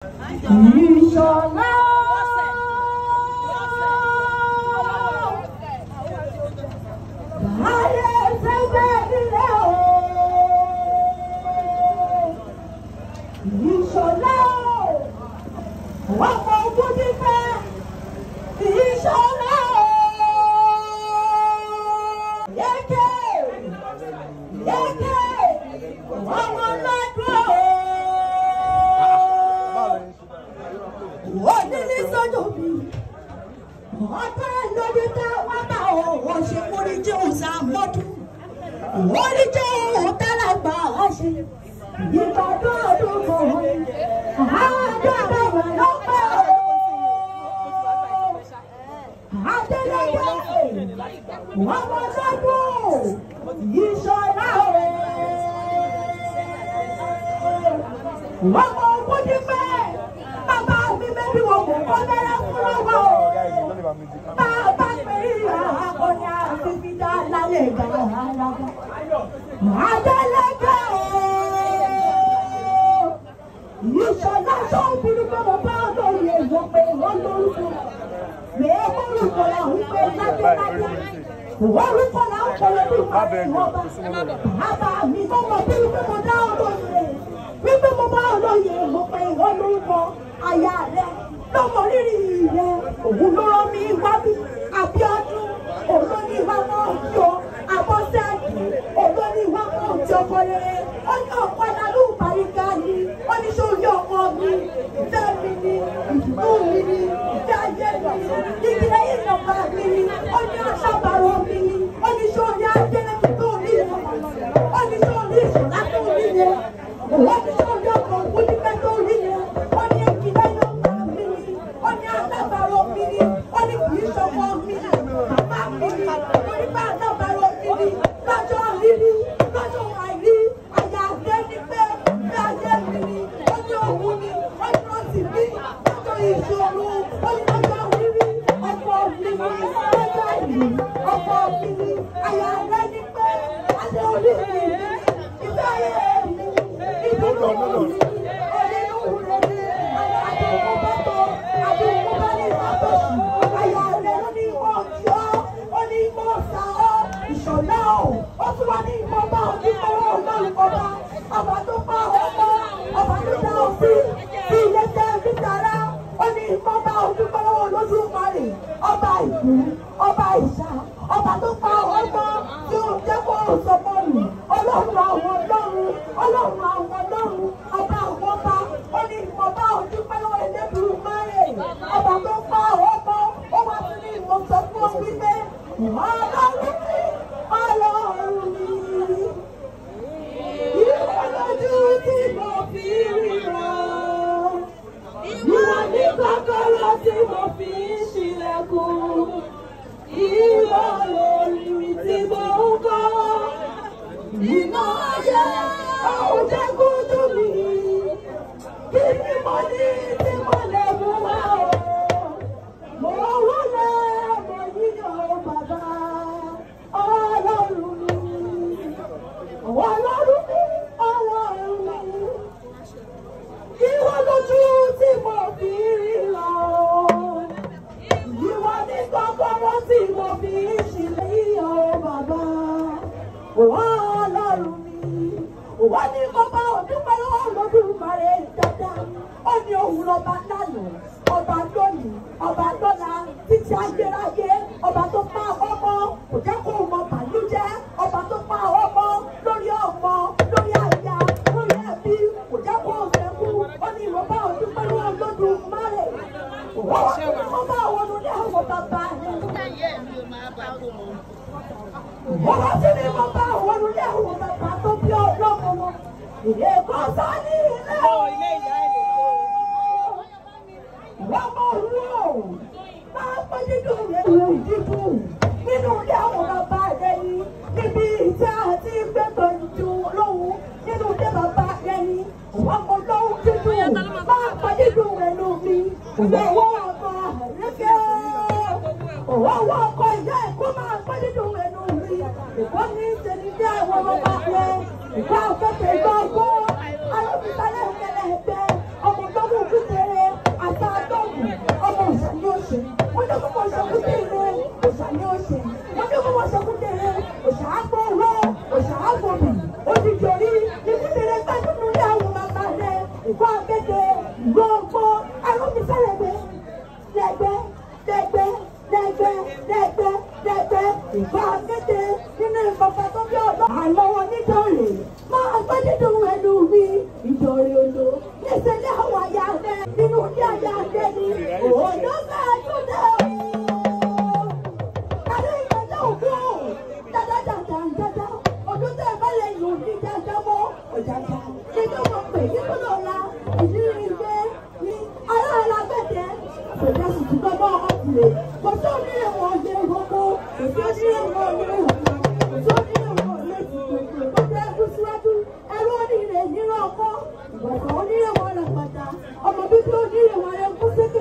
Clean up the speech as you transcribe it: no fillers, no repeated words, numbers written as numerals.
Ìṣọ̀lá ayé sẹ́gbẹ́ ilé o. Ìṣọ̀lá ọkọ̀ ogun ti fẹ́. Ìṣọ̀lá yẹ́kẹ́ ọmọ lọ́dún o. Onílé sọ́jọ́ bí ọ̀tá lórí tá wọ́n bá ọ̀hún ṣe orí jẹ́ òsà mọ́dún. Orí jẹ́ òun tálágbà ṣe ìbàdàn ọdún kan. Àádọ́ta wà lọ́pẹ́ o. Adélẹ́gbẹ́ ọmọ lọ́dún Ìṣọ̀lá o. Ọmọ ogun ti pẹ́. Bàbá mi mẹ́bí wọn kò kọ́ lẹ́rẹ́ fún lọ́wọ́ o. Bàbá mi akọni àfihàn lálẹ́ ìgbà alága. Adélẹ́gbẹ́ Ìṣọ̀lá sọ́ọ̀bùrú pé mo bá lóye ìwọ pé wọ́n lórúkọ. Mèé orúkọ là ń pè lágbèlágbè. Orúkọ là ń pè lórúkọ ìwọ̀ba. Bàbá mi tó mọ̀ bí wípé mo dá olóye. Wípé mo bá olóye mo pé ìwọ lórúkọ. Aya rẹ̀ lọ́mọ rírì rẹ̀ òun ló rán mi wá bí Abíọ́dún olóní wa mọ̀ tí o Abọ́sẹ̀dì olóní wa mọ̀ tí ọkọ rere ó ní ọ̀pọ̀ ìdálú ìparíga ni ó ní sórí ọkọ mi ìfẹ́ mi ni ìdùnnú mi ni ìfẹ́ ayé mi ni ìdílé ìjọba mi ni ó ní aṣábàárọ̀ mi ni ó ní sórí Adélẹ́kẹ̀ tó rí yẹn ó ní sórí Ìṣọ̀lá tó rí yẹn ó ní sórí ọkọ̀ Ògúndípẹ̀ tó rí yẹn ó ní ìdílé ìjọba mi ni ó ní aṣábàárọ̀ mi ni ó ní kì í ṣọkọ mi ni bàbá mi ni torí bá aṣábàárọ̀ mi ni lọ́jọ́ rírí lọ́jọ́ àìrí àyà rẹ̀ ní pé bí ayé mi ni ó ní òun ni ó ní ó sì bí lọ́jọ́ ìṣòro ó ní lọ́jọ́ rírí ọkọ mi ni lọ́jọ́ àìrí ọkọ mi ni àyà rẹ̀ ní pé adé orí mi ni ìfẹ́ ayé mi ni ìdúró mi ni onínú rẹ̀ ni àdéhùn bẹ́tọ̀ àdéhùn bá ní ìfàtọ̀sù àyà rẹ̀ ló ní ìmọ̀ ọ̀ṣọ́ ó ní ìmọ̀ ọ̀sà ọ́ Ìṣọ̀lá ó tún wá ní ìmọ̀ bá onímọ̀ ọlọ́run ọba tó pa ọmọ ọba tó dá òfin sí ilé tẹ́ fìtara ó ní ìmọ̀ bá onímọ̀ Olódùmarè ọba ìlú ọba ìṣà ọba tó pa ọmọ tí ó jẹ́ kó sọmọ nù ọlọ́run àwọn ọlọ́run ọlọ́run àwọn ọlọ́run ọba àwọn ọba ó ní ìmọ̀ bá onímọ̀ Elédùmarè ọba tó pa ọmọ ó wá sí ní ìmọ̀ sọ fún ọ wípé ọlọ́run mi ìwọ lójú tí mo fi ríran ìwọ ní kọ́kọ́rọ́ tí mo fi ń ṣílẹ̀kùn ìwọ lórí mi tí mo ń kọ́ iná ayé òun jẹ́ gúdú mi kí ni mo ní tí mo lè mú wá o mo wọlé mo yíyọ bàbá ọlọ́run mi ọlọ́run mi ọlọ́run mi ìwọ lójú tí mo fi ríran ìwọ ní kọ́kọ́rọ́ tí mo fi ń ṣílẹ̀ yíyọ bàbá ọlọ́run mi wọ́n ní bàbá òdúpẹ́ Olódùmarè dáadáa ó ní òun lọ́ba lánàá ọba lónìí ọba lọ́la títí ayérayé ọba tó pa ọmọ kò jẹ́ kó mọ bàlújẹ́ ọba tó pa ọmọ lórí ọmọ lórí aya lórí ẹbí kò jẹ́ kó sẹ́kù ó ní bàbá òdúpẹ́ Olódùmarè wọ́n bá àwọn ọdún àwọn bàbá rẹ̀. Wọ́n ti ní bàbá àwọn ọdún àwọn bàbá tó bí ọlọ́mọ wọn. Ìdè kan sá ní ilé o. Wọ́n mọ̀ ọ́rú o. Máa pẹ́ nínú rẹ̀ wò ìdìbò. Nínú ilé àwọn bàbá rẹ̀ ni. Níbi ìjà àti gbẹ́gbẹ́ ìjọ lóhùn. Nínú ilé bàbá rẹ̀ ni. Wọ́n mọ̀ lóhùn dídùn. Máa pẹ́ nínú rẹ̀ lómi. Ìyàwó àgbà rẹ̀kẹ́. Òwò ọkọ ìyá ẹ̀kọ́ máa pẹ́ nínú rẹ̀ lómi. Ìkọ́ ní ìṣẹ̀lẹ̀ ní àwọn bàbá rẹ̀. Ìkọ́ àfẹ́fẹ́ ìgbà ọgbọ́n. Alóbìsálẹ̀ ìkẹlẹ̀ ẹ̀gbẹ́. Ọmọ tó mú òkúté ìgbà kété nínú ìfọ̀fà tó bí ọ̀dọ́. àlọ́ wọn nítorí máa gbé nínú ẹnu mi ìjọ̀rẹ̀ òdo níṣẹ́lẹ̀ àwọn àyà rẹ̀ nínú ilé àyà rẹ̀ ni òòlù bẹ́ẹ̀ tún dé o. kàdé ìgbẹ́jọ́ òkú dáadáa ọdún tẹ́ ẹ bá lè yùn ní dáadáa mọ́ ọ̀jájá nínú wọn pè ní kúlọ̀ la ìdírí gbé ní aláàlá gbẹ̀dẹ̀ àpèjá sì ti gbọ́ bọ́ ọkùnrin kò tó nílé wọn lé gbogbo kò tó nílé wọn lé ọ̀la kò tó nílé wọn lé gbogbo kò tó ẹkú síwájú ẹrú oníire nínú ọkọ ìgbàgbọ́ oníire wọn lọ pàtà ọmọ bíbí oníire wọn lẹ kú sékè.